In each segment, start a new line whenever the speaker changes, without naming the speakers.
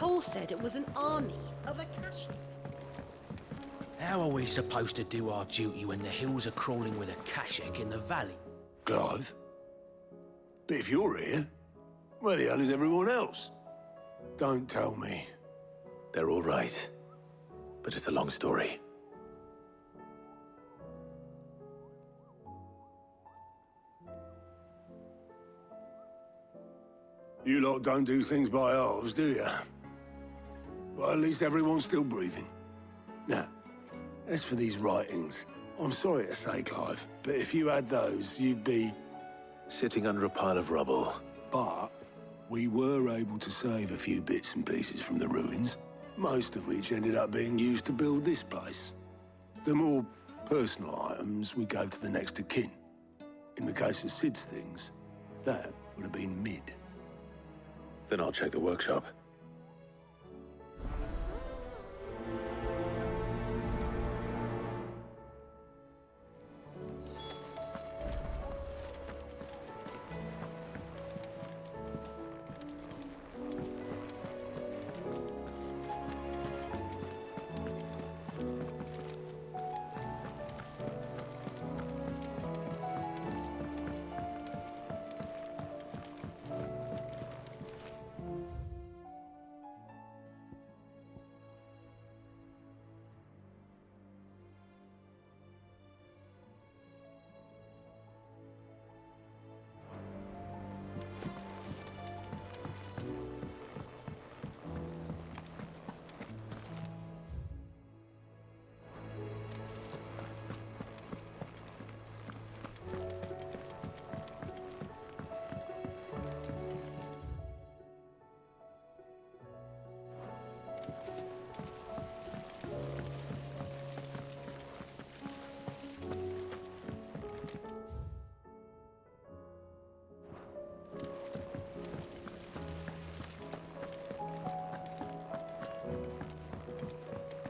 Cole said it was an army of Akashi.
How are we supposed to do our duty when the hills are crawling with Akashic in the valley?
Clive? But if you're here, where the hell is everyone else? Don't tell me.
They're all right. But it's a long story.
You lot don't do things by halves, do you? Well, at least everyone's still breathing. Now, as for these writings, I'm sorry to say, Clive, but if you had those, you'd be...
Sitting under a pile of rubble.
But we were able to save a few bits and pieces from the ruins, most of which ended up being used to build this place. The more personal items we gave to the next of kin. In the case of Sid's things, that would have been mid.
Then I'll check the workshop.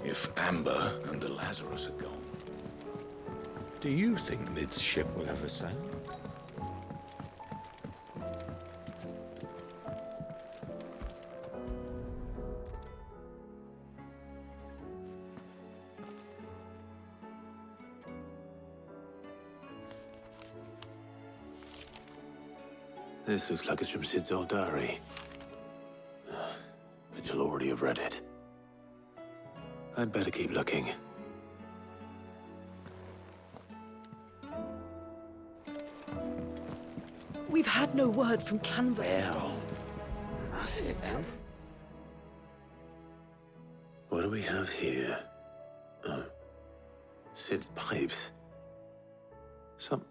If Amber and the Lazarus are gone, do you think Mid's ship will ever sail?
This looks like it's from Sid's old diary. But you'll already have read it. I'd better keep looking.
We've had no word from Canva.
Well, that's it then.
What do we have here? Oh. Sid's pipes. Some...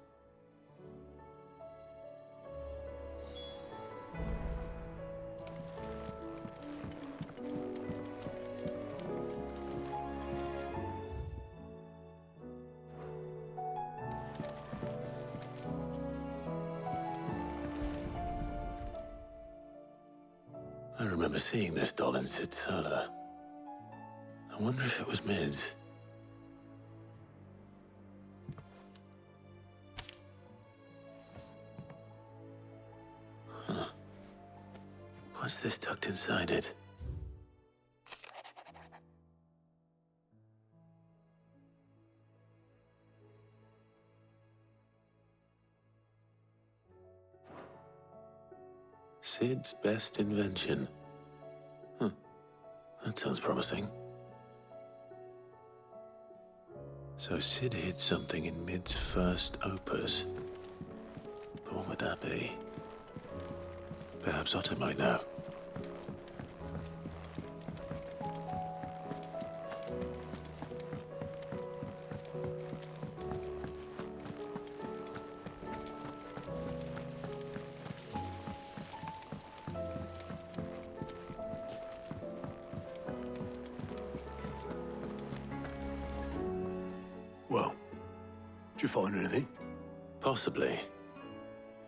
I remember seeing this doll in Sid's cellar. I wonder if it was Mid's. Huh. What's this tucked inside it? Sid's best invention. Huh. That sounds promising. So Sid hid something in Mid's first opus. But what would that be? Perhaps Otto might know.
Well, did you find anything?
Possibly.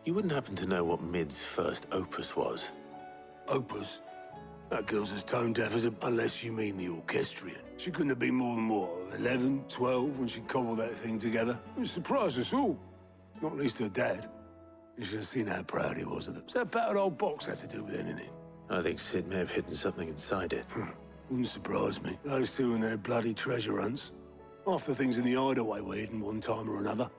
You wouldn't happen to know what Mid's first opus was?
Opus? That girl's as tone deaf as a... Unless you mean the orchestrion. She couldn't have been more than, what, 11, 12 when she cobbled that thing together? It surprised us all. Not least her dad. You should have seen how proud he was of them. What's that battered old box have to do with anything?
I think Sid may have hidden something inside it.
Wouldn't surprise me. Those two and their bloody treasure hunts. Half the things in the hideaway were hidden one time or another.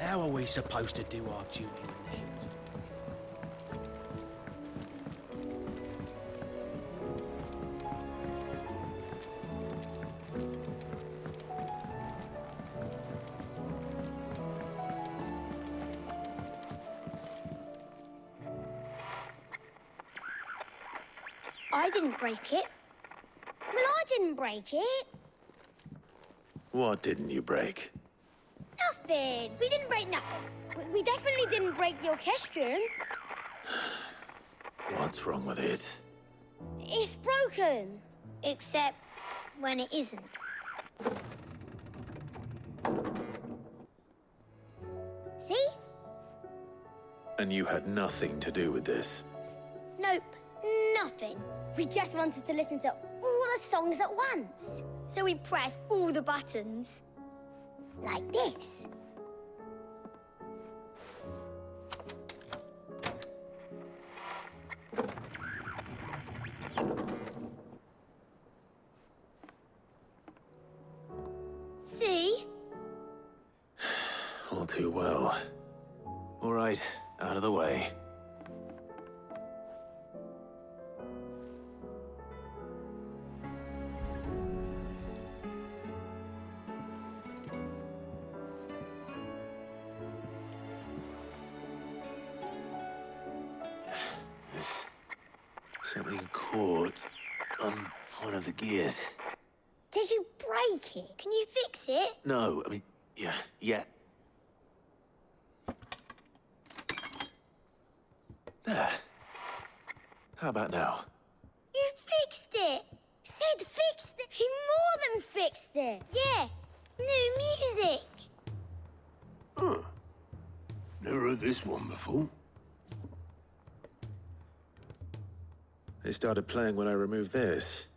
How are we supposed to do our duty in the hills?
I didn't break it. Well, I didn't break it.
What didn't you break?
Nothing. We didn't break nothing. We definitely didn't break the orchestrion.
What's wrong with it?
It's broken. Except when it isn't. See?
And you had nothing to do with this?
Nope. Nothing. We just wanted to listen to all the songs at once. So we pressed all the buttons. Like this. See?
All too well. All right, out of the way. There's something caught on one of the gears.
Did you break it? Can you fix it?
No, I mean, yeah. There. How about now?
You fixed it! Sid fixed it! He more than fixed it! Yeah! New music!
Huh. Never heard this one before.
They started playing when I removed this.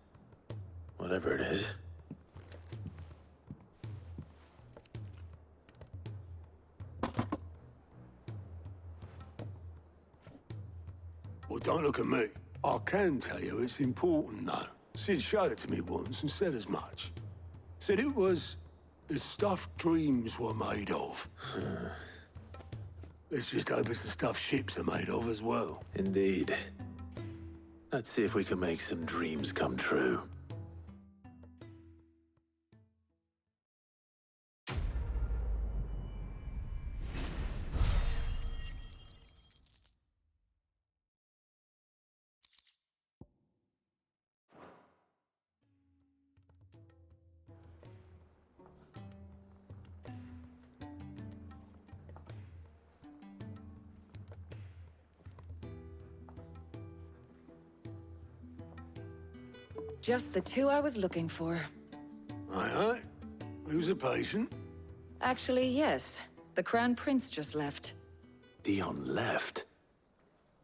Whatever it is.
Well, don't look at me. I can tell you it's important, though. Sid showed it to me once and said as much. Said it was the stuff dreams were made of. Let's just hope it's the stuff ships are made of as well.
Indeed. Let's see if we can make some dreams come true.
Just the two I was looking for.
Aye. Who's a patient?
Actually, yes. The Crown Prince just left.
Dion left.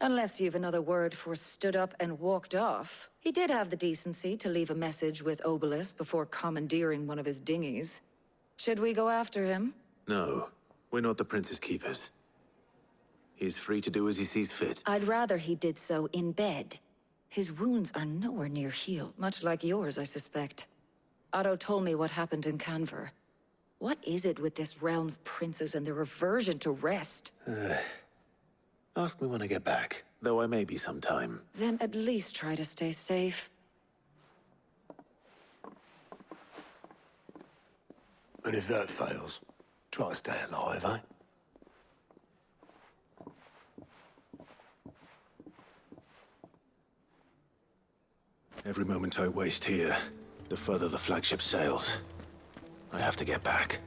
Unless you've another word for stood up and walked off. He did have the decency to leave a message with Obelisk before commandeering one of his dinghies. Should we go after him?
No, we're not the Prince's keepers. He's free to do as he sees fit.
I'd rather he did so in bed. His wounds are nowhere near healed, much like yours, I suspect. Otto told me what happened in Canver. What is it with this realm's princes and their aversion to rest?
Ask me when I get back, though I may be sometime.
Then at least try to stay safe.
And if that fails, try to stay alive, eh?
Every moment I waste here, the further the flagship sails. I have to get back.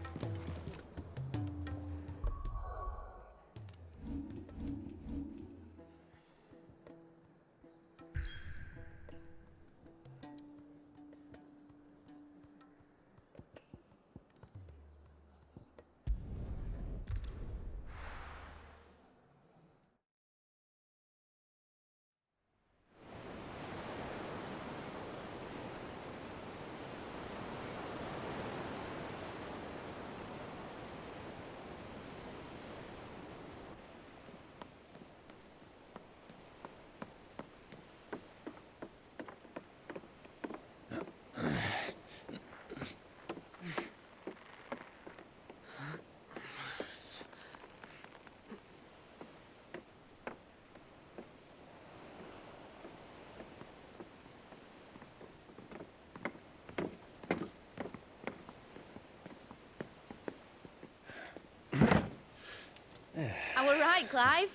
Clive.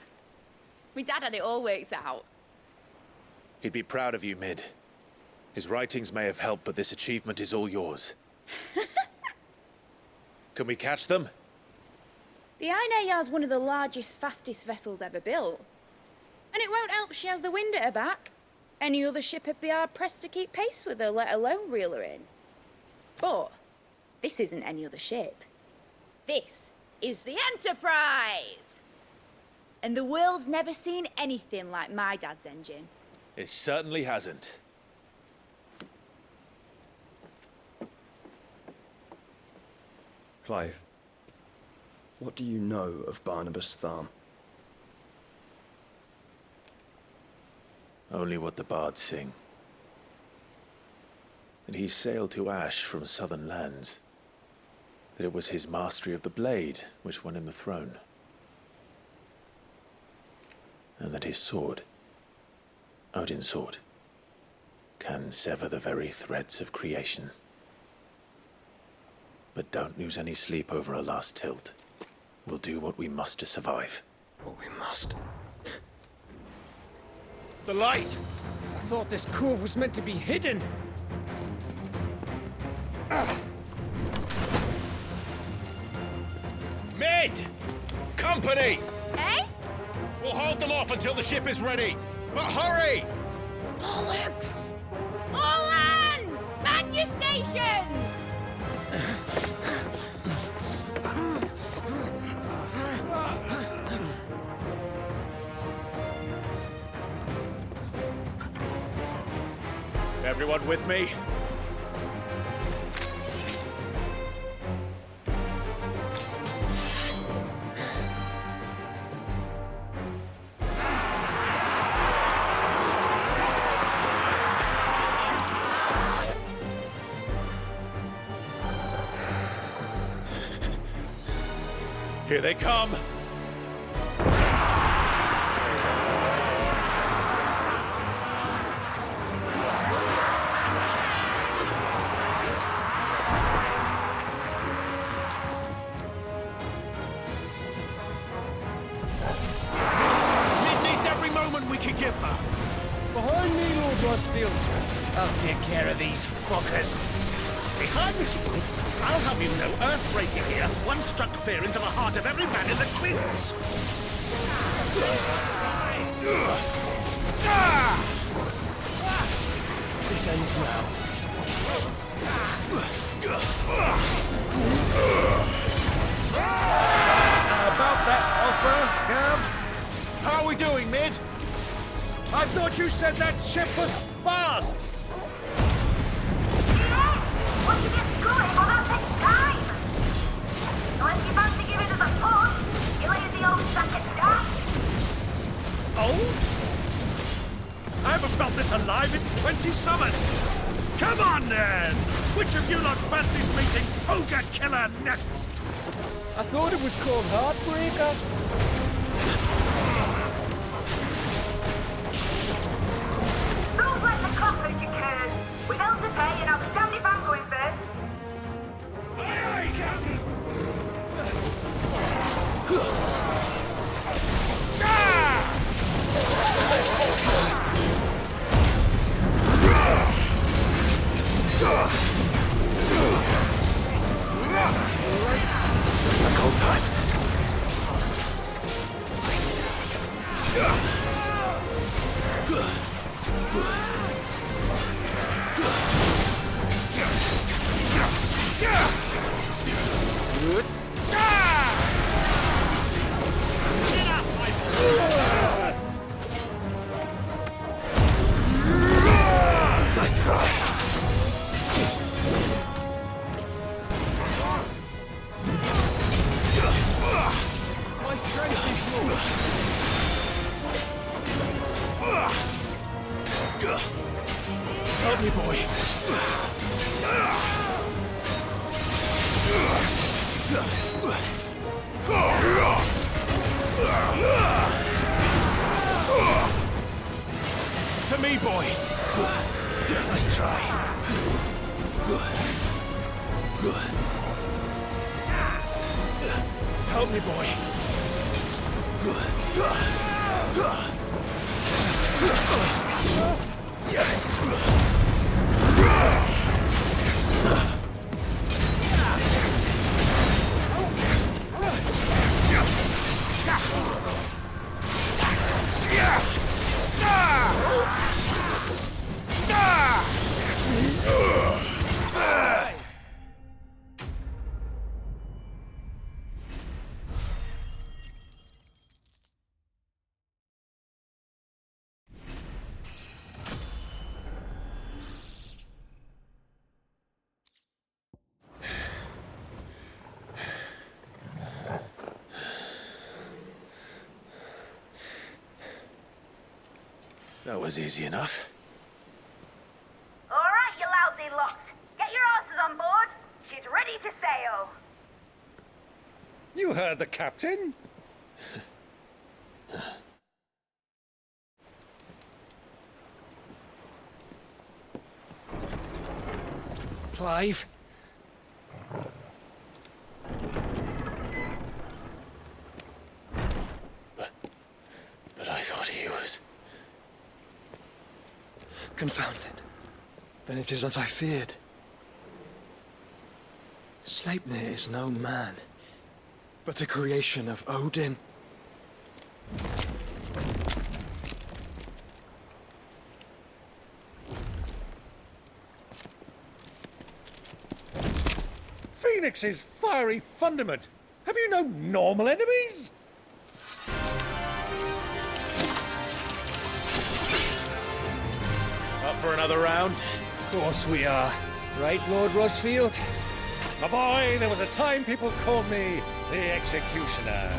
My dad had it all worked out.
He'd be proud of you, Mid. His writings may have helped, but this achievement is all yours. Can we catch them?
The Ainayar's one of the largest, fastest vessels ever built. And it won't help she has the wind at her back. Any other ship would be hard-pressed to keep pace with her, let alone reel her in. But this isn't any other ship. This is the Enterprise! And the world's never seen anything like my dad's engine.
It certainly hasn't.
Clive, what do you know of Barnabas Tharm?
Only what the bards sing. That he sailed to Ash from southern lands. That it was his mastery of the blade which won him the throne. And that his sword, Odin's sword, can sever the very threads of creation. But don't lose any sleep over a last tilt. We'll do what we must to survive.
What we must.
The light! I thought this cove was meant to be hidden.
Mid! Company!
Eh?
We'll hold them off until the ship is ready. But hurry!
Bollocks! All hands! Man your stations!
Everyone with me? Here they come! We can give her.
Behind me, Lord Rosfield. I'll take care of these fuckers.
Behind you? I'll have you know, Earthbreaker here once struck fear into the heart of every man in the Queens.
This ends now.
About that offer, Gav?
How are we doing, Mid?
I thought you said that ship was fast!
Yeah! Once you get going, well, that takes time! Unless you fancy giving us a push, you leave the old sack of dash.
Oh? I haven't felt this alive in 20 summers! Come on, then! Which of you lot fancies meeting Ogre Killer next?
I thought it was called Heartbreaker.
Don't let the cockroach occur. With help to pay and I'll stand if I'm going first.
Aye, aye, Captain!
Like old times. Nice try.
My strength is yours.
Help me, boy. To me, boy. Nice try. Help me, boy. That was easy enough.
All right, you lousy lot. Get your asses on board. She's ready to sail.
You heard the captain.
Clive?
But I thought he was...
Confounded. Then it is as I feared. Sleipnir is no man, but a creation of Odin.
Phoenix's fiery fundament. Have you no normal enemies?
Up for another round?
Of course we are. Right, Lord Rosfield?
My boy, there was a time people called me the Executioner.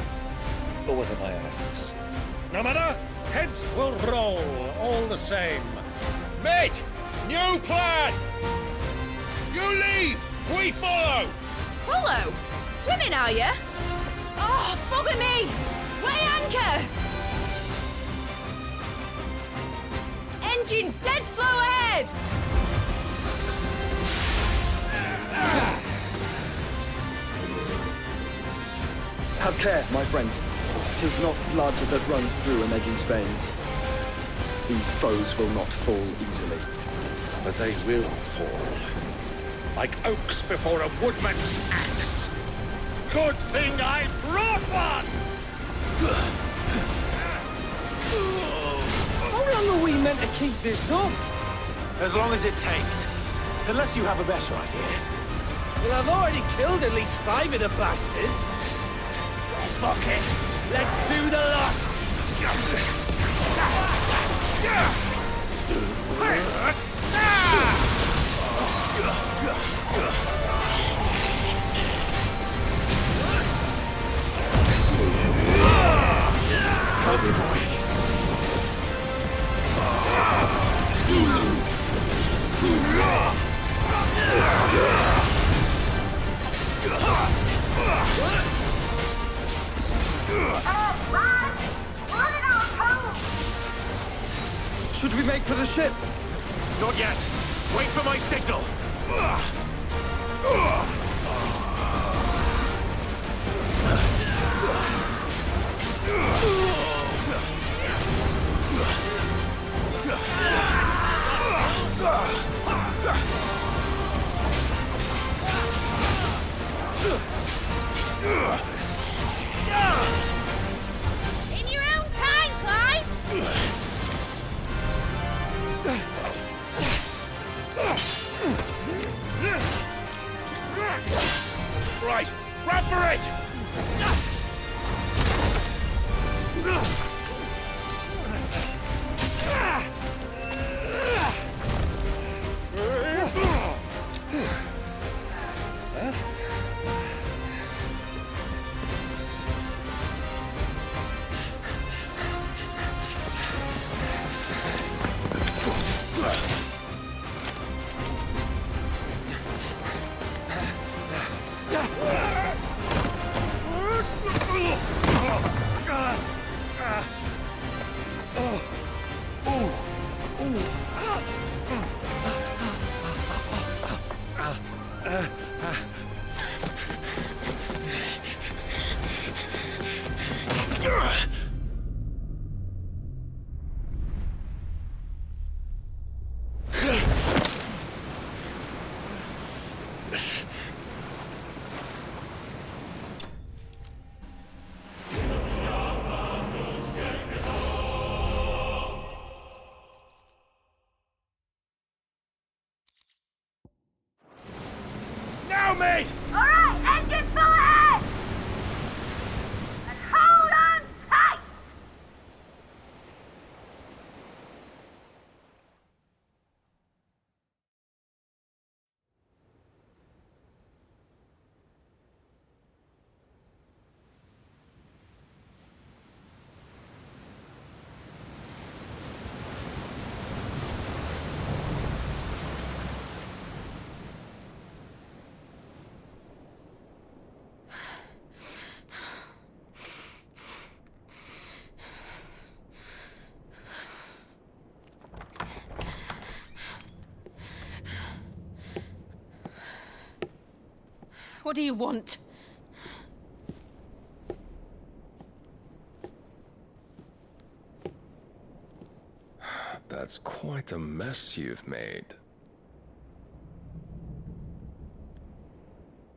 Or was it my axe? No matter, heads will roll all the same.
Mate! New plan! You leave! We follow!
Follow? Swimming, are you? Oh, bugger me! Weigh anchor! Engine's dead slow ahead!
Have care, my friends. 'Tis not blood that runs through a Negi's veins. These foes will not fall easily.
But they will fall. Like oaks before a woodman's axe. Good thing I brought one!
How long are we meant to keep this up?
As long as it takes. Unless you have a better idea.
Well, I've already killed at least 5 of the bastards. Fuck it. Let's do the lot.
Should we make for the ship?
Not yet. Wait for my signal.
In your own time, Clive!
Right, run for it!
on, mate!
Alright, engine full ahead! And hold on tight!
What do you want?
That's quite a mess you've made.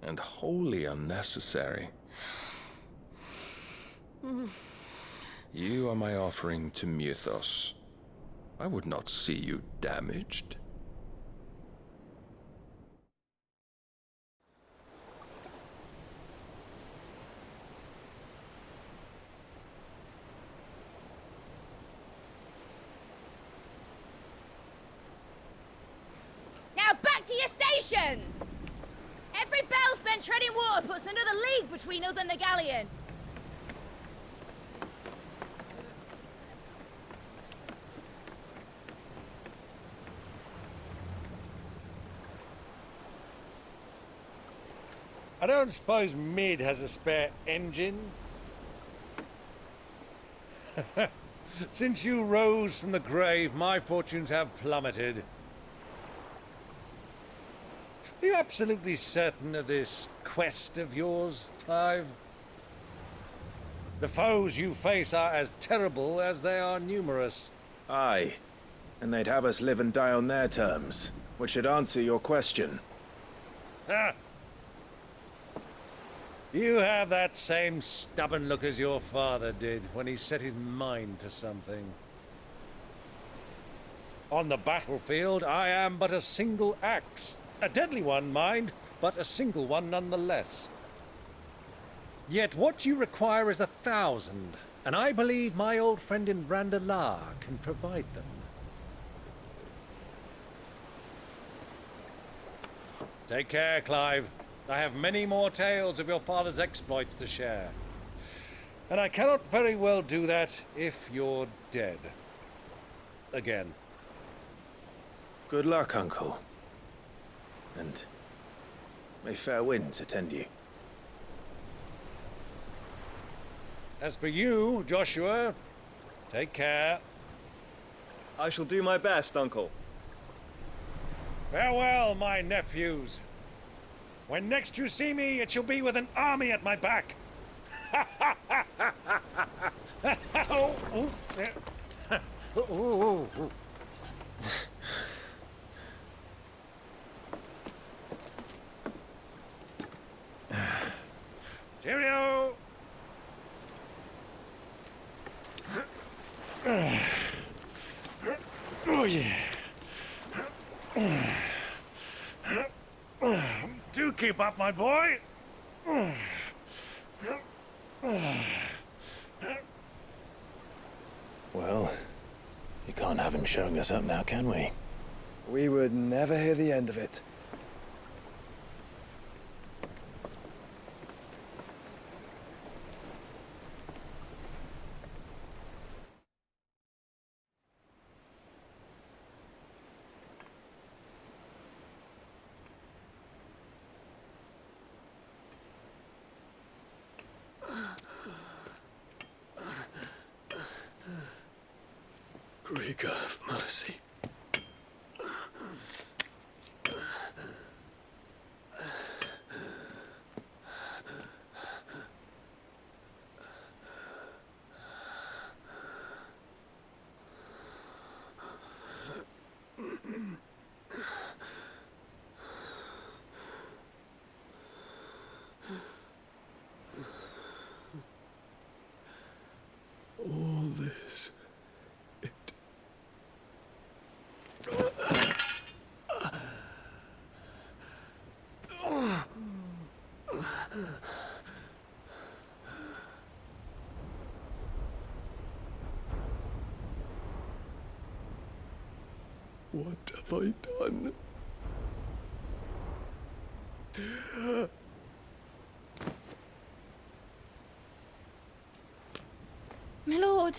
And wholly unnecessary. You are my offering to Mythos. I would not see you damaged.
Now back to your stations! Every bell spent treading water puts another league between us and the galleon.
I don't suppose Mid has a spare engine? Since you rose from the grave, my fortunes have plummeted. Are you absolutely certain of this quest of yours, Clive? The foes you face are as terrible as they are numerous.
Aye. And they'd have us live and die on their terms, which should answer your question.
Ha! You have that same stubborn look as your father did when he set his mind to something. On the battlefield, I am but a single axe. A deadly one, mind, but a single one nonetheless. Yet what you require is 1,000, and I believe my old friend in Brandalar can provide them. Take care, Clive. I have many more tales of your father's exploits to share. And I cannot very well do that if you're dead. Again.
Good luck, Uncle. And may fair winds attend you.
As for you, Joshua, take care.
I shall do my best, Uncle.
Farewell, my nephews. When next you see me, it shall be with an army at my back. Oh, oh, there. Oh, oh, oh. Cheerio! Oh, yeah. Do keep up, my boy.
Well, you can't have him showing us up now, can we?
We would never hear the end of it.
Greek have mercy. All this,
What have I done?
My lord.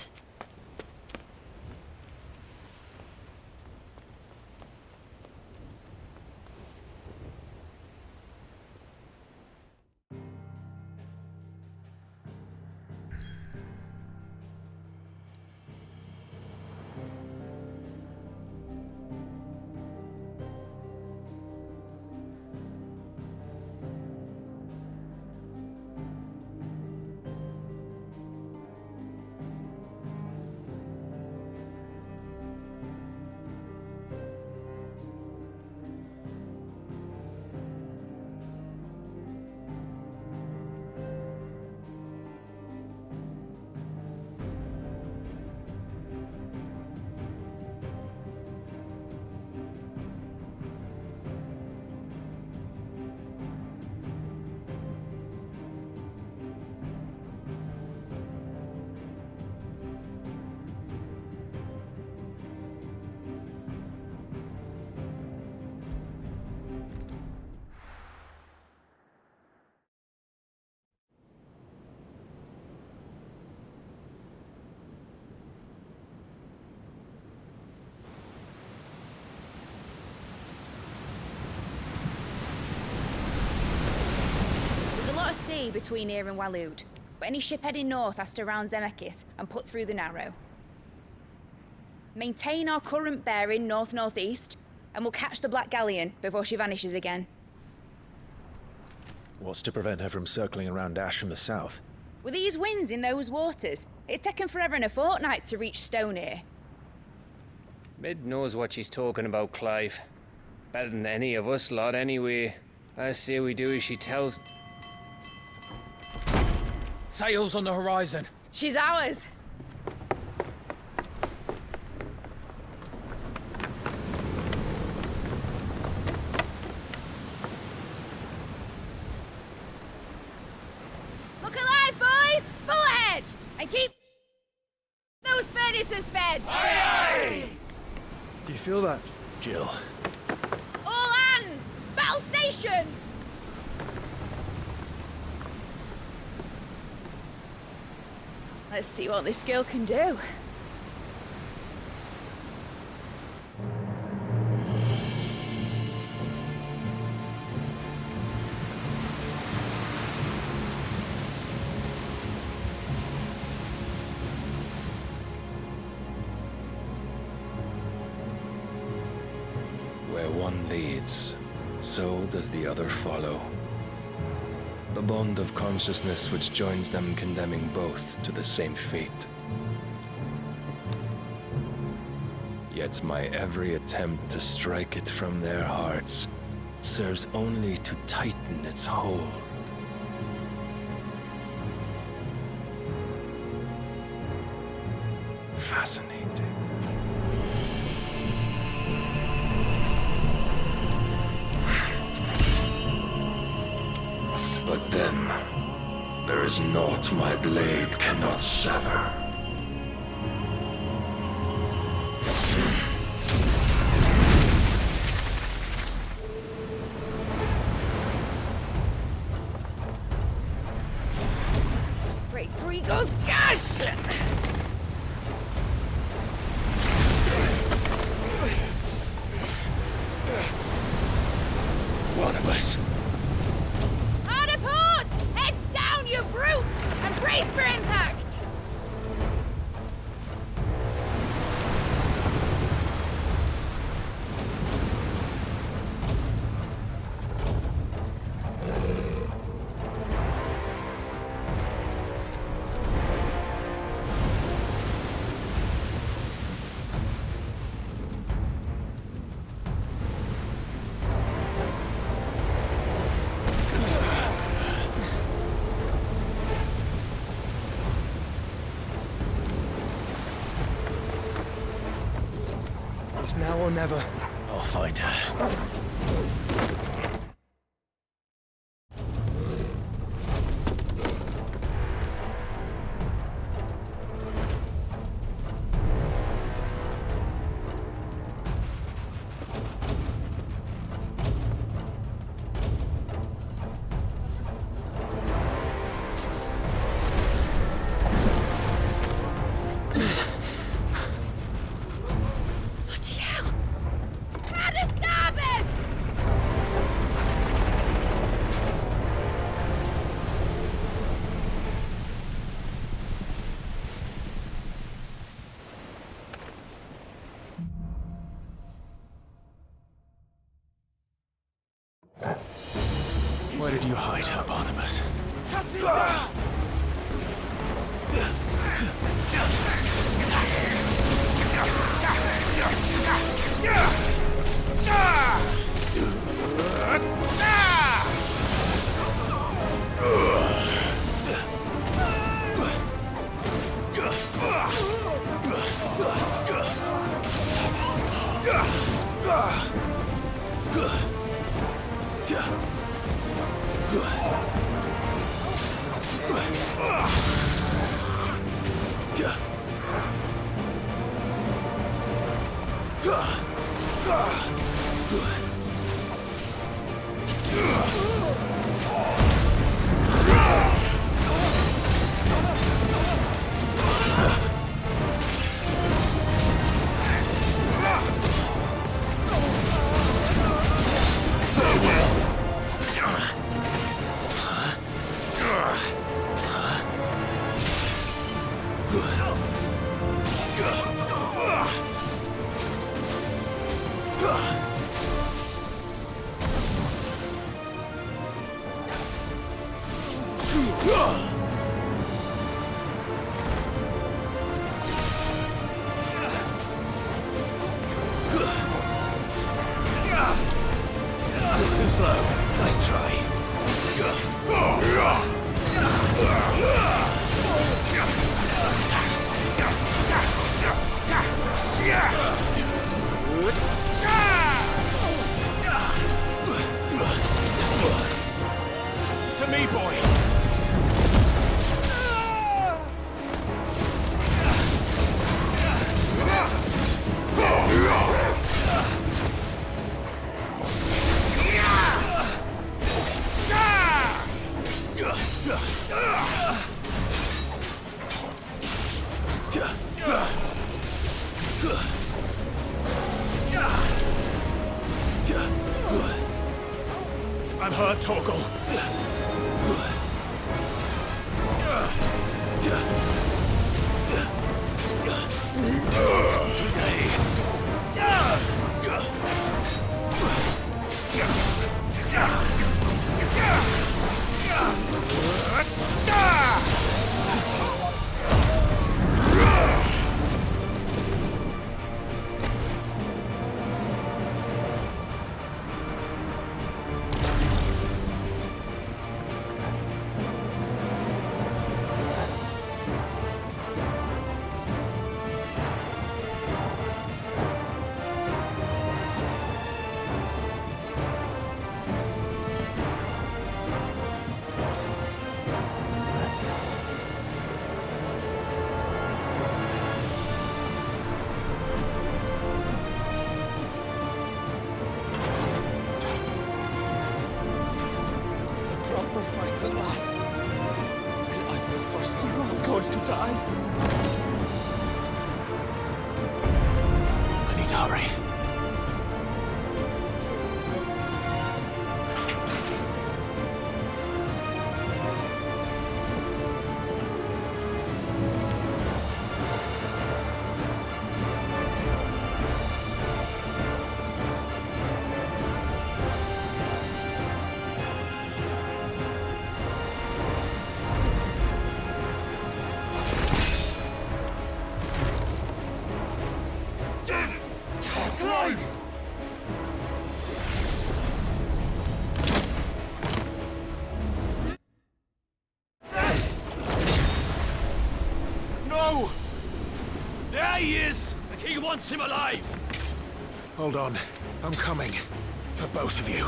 Sea between here and Waloed, but any ship heading north has to round Zemeckis and put through the Narrow. Maintain our current bearing north-northeast, and we'll catch the Black Galleon before she vanishes again.
What's to prevent her from circling around Ash from the south?
With these winds in those waters, it'd taken forever and a fortnight to reach Stonehere.
Mid knows what she's talking about, Clive. Better than any of us lot, anyway. I say we do as she tells.
Sails on the horizon.
She's ours. Look alive, boys! Full ahead! And keep those furnaces fed!
Aye, aye! Do you feel that,
Jill?
All hands! Battle stations! Let's see what this girl can do.
Where one leads, so does the other follow. The bond of consciousness which joins them condemning both to the same fate. Yet my every attempt to strike it from their hearts serves only to tighten its hold. Fascinating. But then, there is naught my blade cannot sever.
Great Grigor's gas!
Barnabas.
You brutes! And brace for impact!
It's now or never.
I'll find her. Where did you hide her, Barnabas? Too slow. Nice try. To me, boy. I'm hurt, Torgal.
Proper fight at last. And I'm the first one. I'm going to die.
I need to hurry.
No! There he is! The king wants him alive!
Hold on. I'm coming. For both of you.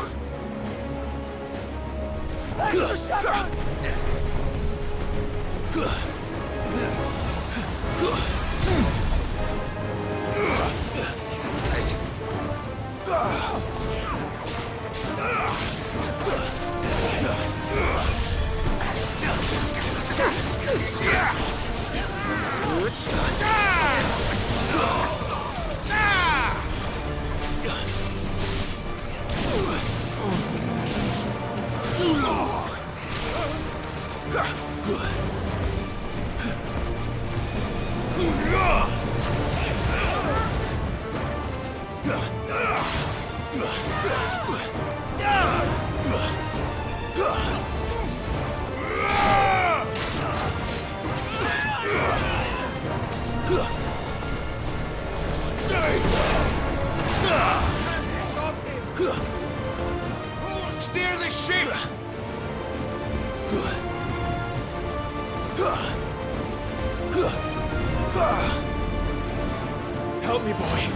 Steer the ship!
Help me, boy.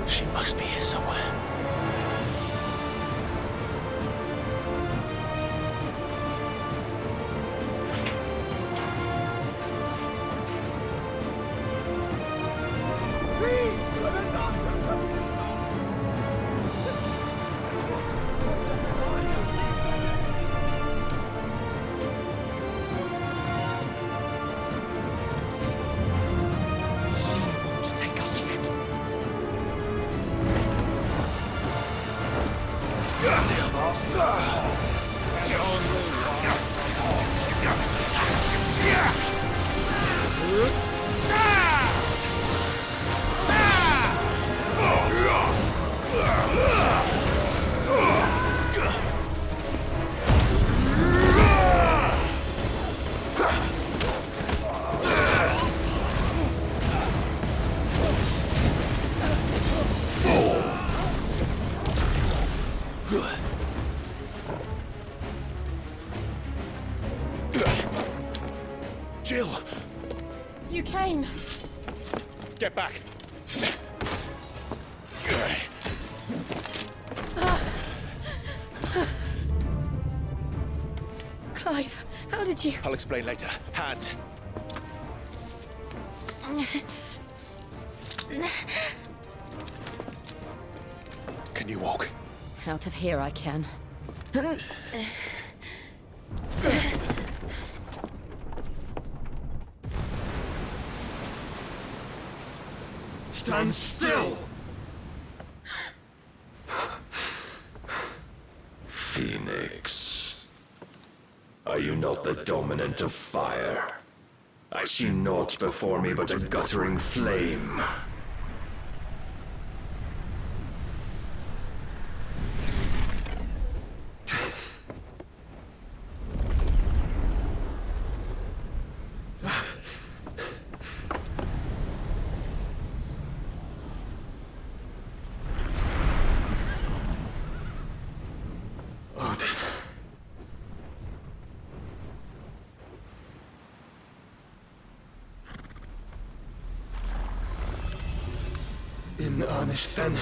She must be here somewhere.
Jill!
You came.
Get back!
Clive, how did you...
I'll explain later. Hands. Can you walk?
Out of here I can.
Stand still!
Phoenix. Are you not the dominant of fire? I see naught before me but a guttering flame.
In earnest, then.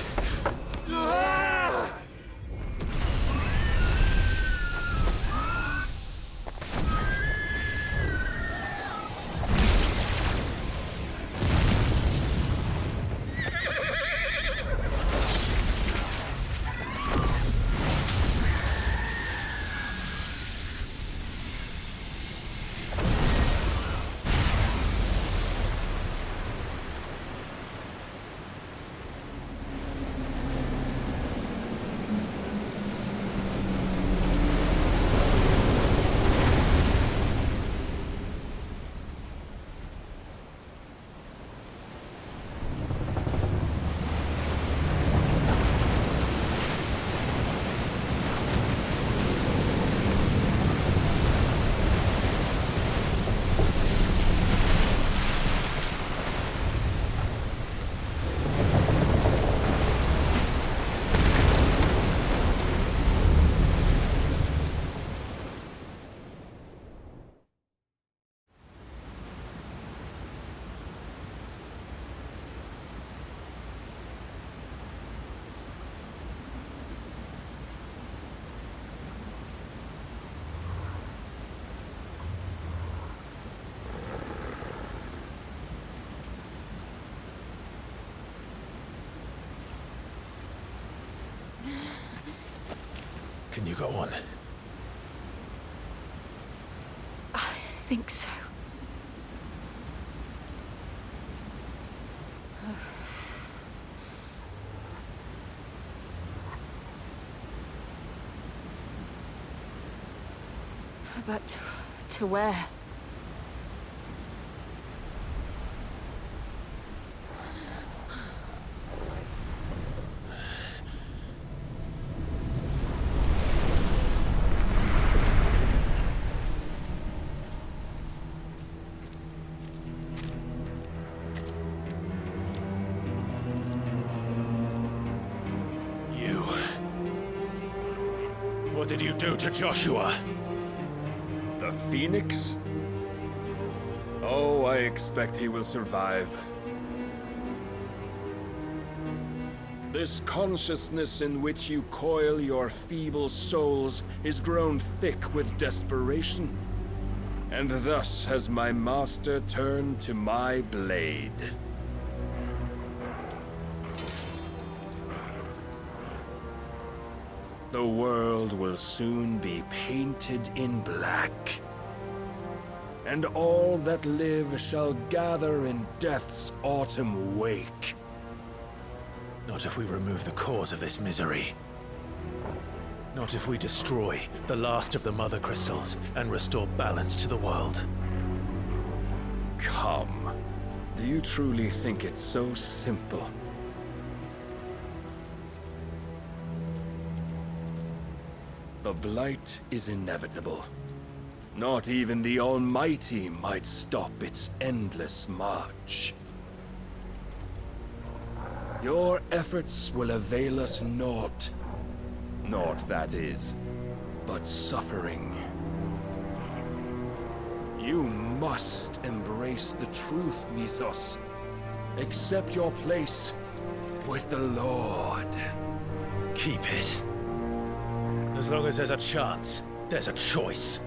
Can you go on?
I think so. But to where?
What did you do to Joshua?
The Phoenix? Oh, I expect he will survive. This consciousness in which you coil your feeble souls is grown thick with desperation. And thus has my master turned to my blade. The world will soon be painted in black. And all that live shall gather in death's autumn wake.
Not if we remove the cause of this misery. Not if we destroy the last of the Mother Crystals and restore balance to the world.
Come. Do you truly think it's so simple? The Blight is inevitable. Not even the Almighty might stop its endless march. Your efforts will avail us naught. Naught, that is, but suffering. You must embrace the truth, Mythos. Accept your place with the Lord.
Keep it. As long as there's a chance, there's a choice.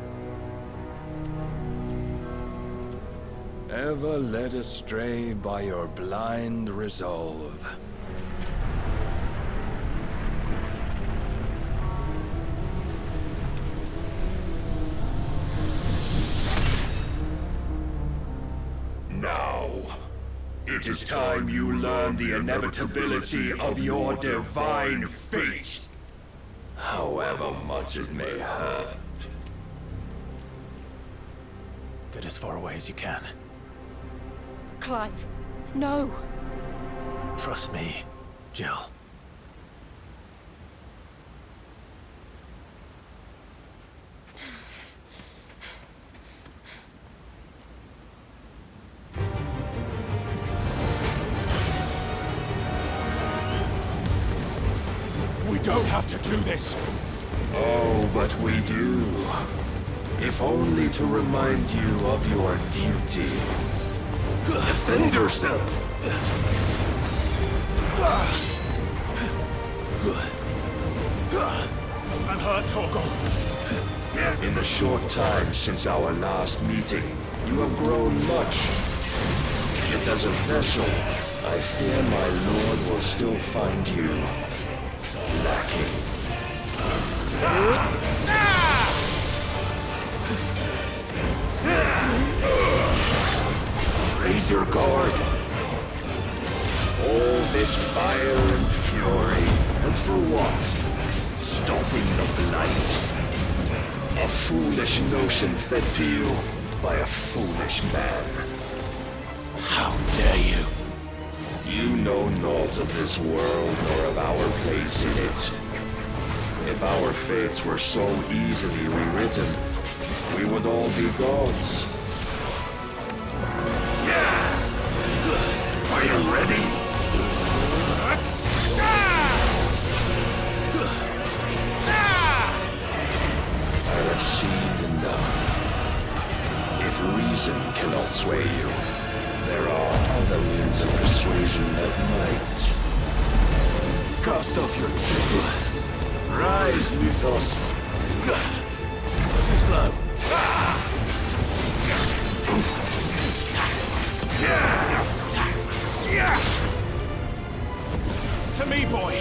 Ever led astray by your blind resolve.
Now, it is time you learn the inevitability of your divine fate. However much it may hurt.
Get as far away as you can.
Clive, no.
Trust me, Jill.
We don't have to do this. Oh, but we do. If only to remind you of your duty. Defend yourself!
I'm hurt, Torgal.
In the short time since our last meeting, you have grown much. Yet as a vessel, I fear my lord will still find you lacking. Raise your guard. All this fire and fury, and for what? Stopping the Blight? A foolish notion fed to you by a foolish man.
How dare you?
You know naught of this world nor of our place in it. If our fates were so easily rewritten, we would all be gods. Are you ready? I have seen enough. If reason cannot sway you, there are other means of persuasion that might. Cast off your tricks. Rise, Mythos.
Too slow.
To me, boy.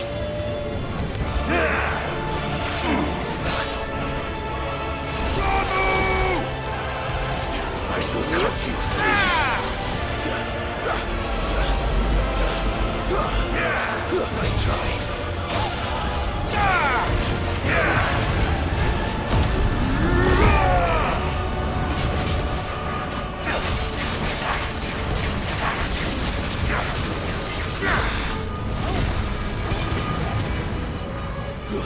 You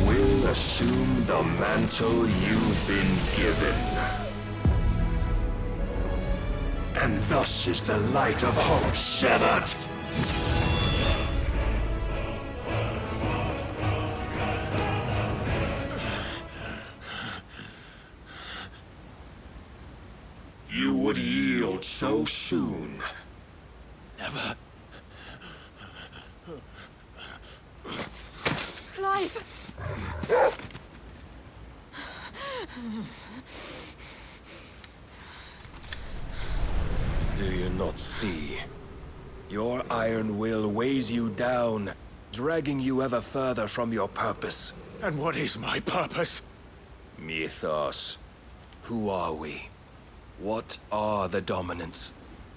will assume the mantle you've been given. And thus is the light of hope severed. You would yield so soon.
Never.
Clive!
Do you not see? Your iron will weighs you down, dragging you ever further from your purpose.
And what is my purpose?
Mythos. Who are we? What are the dominants?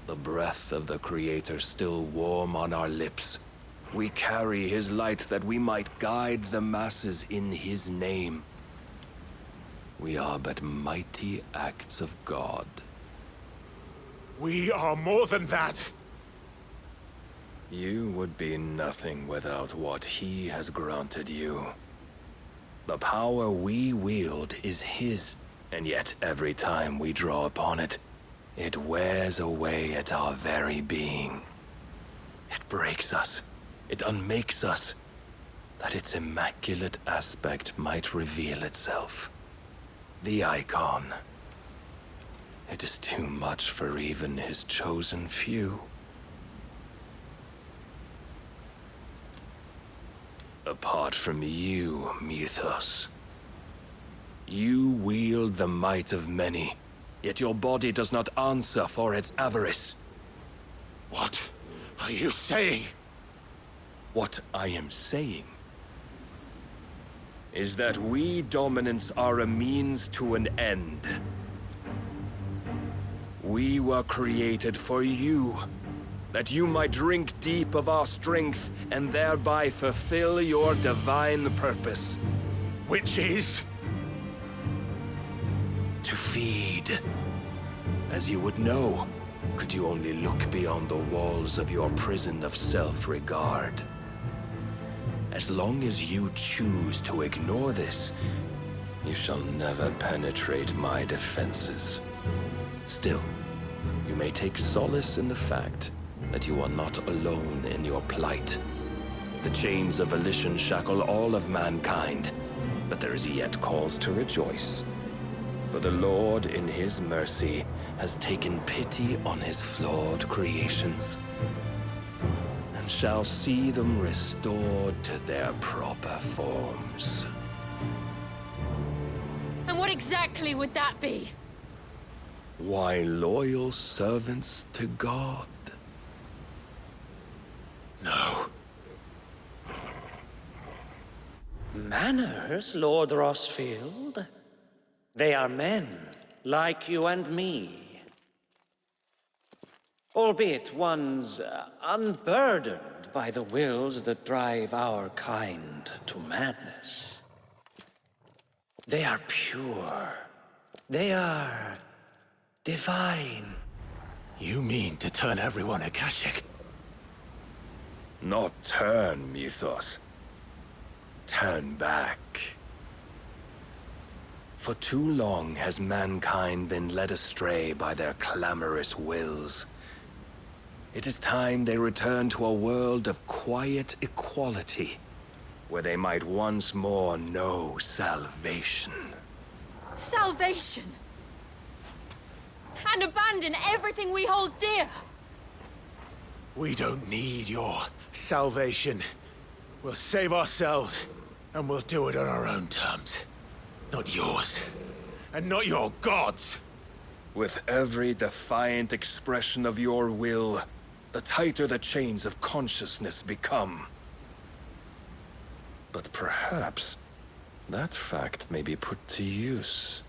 The breath of the Creator still warm on our lips. We carry his light that we might guide the masses in his name. We are but mighty acts of God.
We are more than that.
You would be nothing without what he has granted you. The power we wield is his, and yet every time we draw upon it, it wears away at our very being. It breaks us. It unmakes us, that its immaculate aspect might reveal itself. The icon. It is too much for even his chosen few. Apart from you, Mythos, you wield the might of many, yet your body does not answer for its avarice.
What are you saying?
What I am saying is that we dominants are a means to an end. We were created for you, that you might drink deep of our strength and thereby fulfill your divine purpose.
Which is?
To feed. As you would know, could you only look beyond the walls of your prison of self-regard. As long as you choose to ignore this, you shall never penetrate my defenses. Still, you may take solace in the fact that you are not alone in your plight. The chains of volition shackle all of mankind, but there is yet cause to rejoice. For the Lord, in his mercy, has taken pity on his flawed creations, and shall see them restored to their proper forms.
And what exactly would that be?
Why, loyal servants to God.
No.
Manners, Lord Rossfield? They are men, like you and me. Albeit ones unburdened by the wills that drive our kind to madness. They are pure. They are divine.
You mean to turn everyone Akashic?
Not turn, Mythos. Turn back. For too long has mankind been led astray by their clamorous wills. It is time they return to a world of quiet equality, where they might once more know salvation.
Salvation! And abandon everything we hold dear!
We don't need your salvation. We'll save ourselves, and we'll do it on our own terms. Not yours, and not your gods.
With every defiant expression of your will, the tighter the chains of consciousness become. But perhaps that fact may be put to use.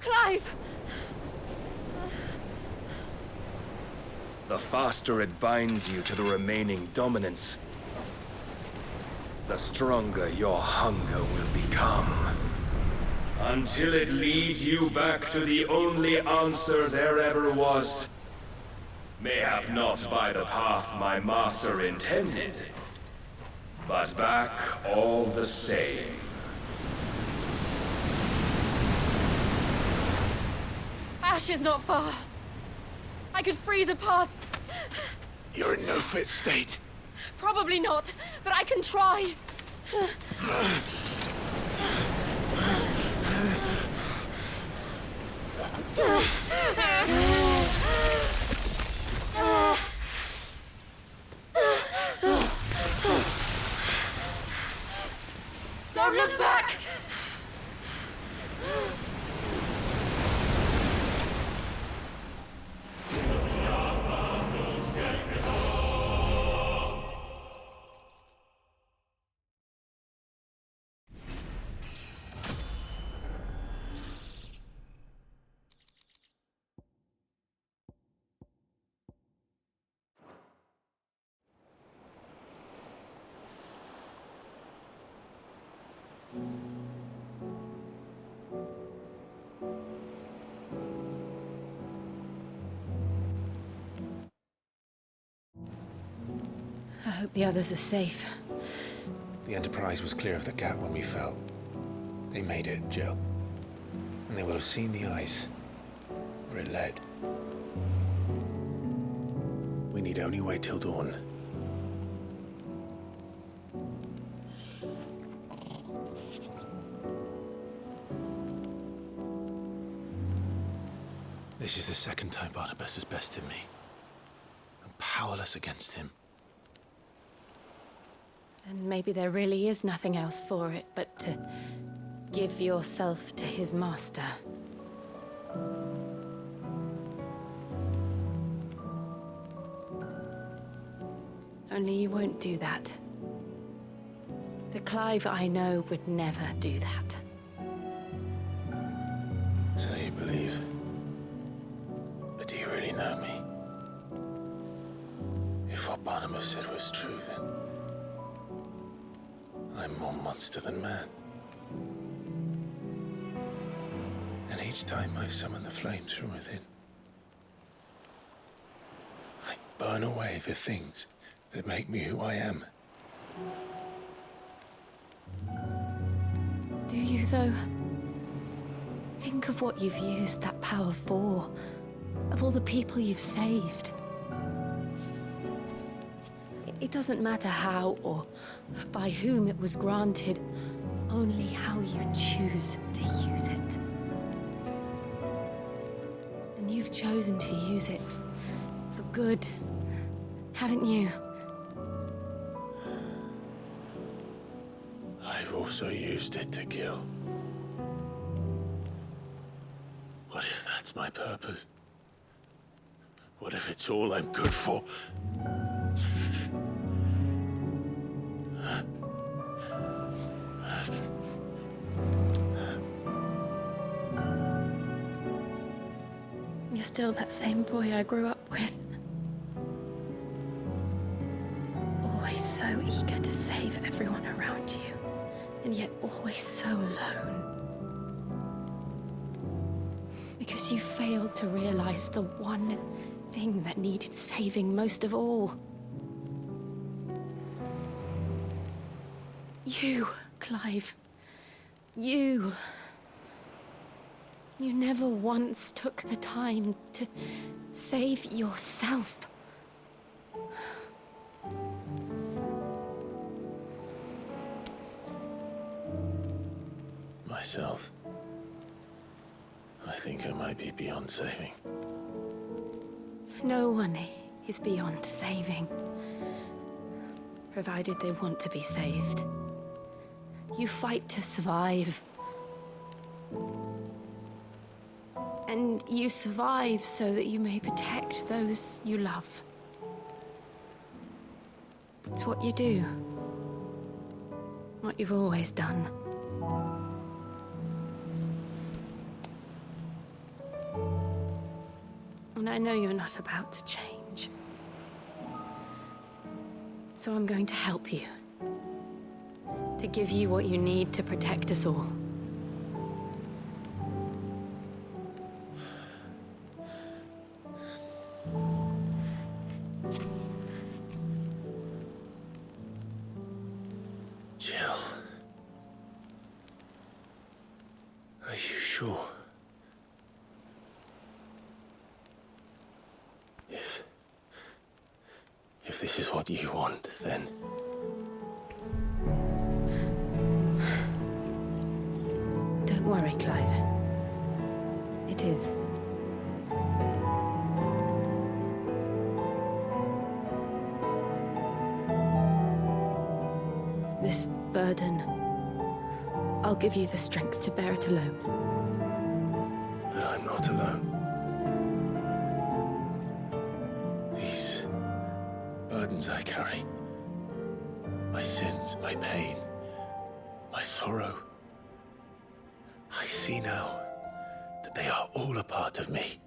Clive!
The faster it binds you to the remaining dominance, the stronger your hunger will become.
Until it leads you back to the only answer there ever was. Mayhap not by the path my master intended, but back all the same.
Ash is not far. I could freeze a path.
You're in no fit state.
Probably not, but I can try. Don't look back!
I hope the others are safe.
The Enterprise was clear of the gap when we fell. They made it, Jill. And they will have seen the ice where it led. We need only wait till dawn. This is the second time Barnabas has bested me. I'm powerless against him.
And maybe there really is nothing else for it but to give yourself to his master. Only you won't do that. The Clive I know would never do that.
So you believe. But do you really know me? If what Barnabas said was true, then I'm more monster than man. And each time I summon the flames from within, I burn away the things that make me who I am.
Do you, though? Think of what you've used that power for, of all the people you've saved. It doesn't matter how or by whom it was granted, only how you choose to use it. And you've chosen to use it for good, haven't you?
I've also used it to kill. What if that's my purpose? What if it's all I'm good for?
You're still that same boy I grew up with. Always so eager to save everyone around you, and yet always so alone. Because you failed to realize the one thing that needed saving most of all. You, Clive. You. You never once took the time to save yourself.
Myself. I think I might be beyond saving.
No one is beyond saving, provided they want to be saved. You fight to survive. And you survive so that you may protect those you love. It's what you do. What you've always done. And I know you're not about to change. So I'm going to help you. To give you what you need to protect us all.
this is what you want, then.
Don't worry, Clive. It is. This burden, I'll give you the strength to bear it alone.
But I'm not alone. These burdens I carry, my sins, my pain, my sorrow, I see now that they are all a part of me.